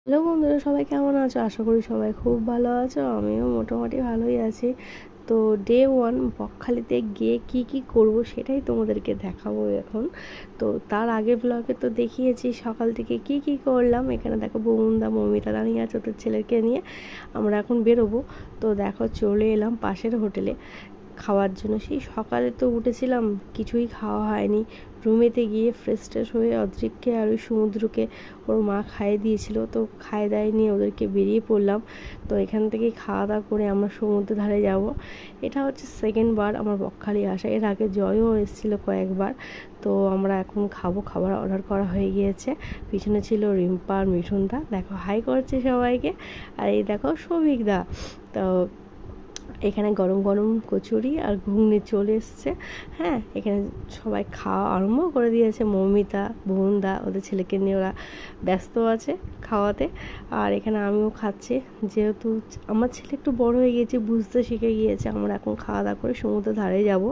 Hello বন্ধুরা, সবাই কেমন আছো? আশা করি সবাই খুব ভালো আছো। আমিও মোটামুটি ভালোই আছি। তো ডে 1 বকখালিতে গিয়ে কি কি করব সেটাই তোমাদেরকে দেখাবো এখন। তো তার আগে ব্লগে তো দেখিয়েছি সকাল থেকে কি কি করলাম। এখানে দেখো বৌমদা মৌমিতা দাঁড়িয়ে আছে ওদের ছেলেকে নিয়ে। আমরা এখন বেরোবো। তো দেখো চলে এলাম পাশের হোটেলে খাওয়ার জন্য। সেই সকালে তো উঠেছিলাম, কিছুই খাওয়া হয়নি। রুমেতে গিয়ে ফ্রেশ ট্রেশ হয়ে অদ্রিককে আর ওই সমুদ্রকে ওর মা খাইয়ে দিয়েছিল, তো খাইয়ে দায় নিয়ে ওদেরকে বেরিয়ে পড়লাম। তো এখান থেকেই খাওয়া দাওয়া করে আমরা সমুদ্র ধারে যাব। এটা হচ্ছে সেকেন্ড বার আমার বকখালি আসা। এর আগে জয়ও এসেছিল কয়েকবার। তো আমরা এখন খাবো, খাবার অর্ডার করা হয়ে গিয়েছে। পিছনে ছিল রিম্পা আর মিঠুনদা, দেখো হাই করছে সবাইকে। আর এই দেখো সৌভিকদা। তো এখানে গরম গরম কচুরি আর ঘুগনি চলে এসছে। হ্যাঁ, এখানে সবাই খাওয়া আরম্ভ করে দিয়েছে। মৌমিতা, ভুবনদা ওদের ছেলেকে নিয়ে ওরা ব্যস্ত আছে খাওয়াতে। আর এখানে আমিও খাচ্ছি, যেহেতু আমার ছেলে একটু বড় হয়ে গিয়েছে, বুঝতে শিখে গিয়েছে। আমরা এখন খাওয়া দাওয়া করে সমুদ্র ধারে যাব।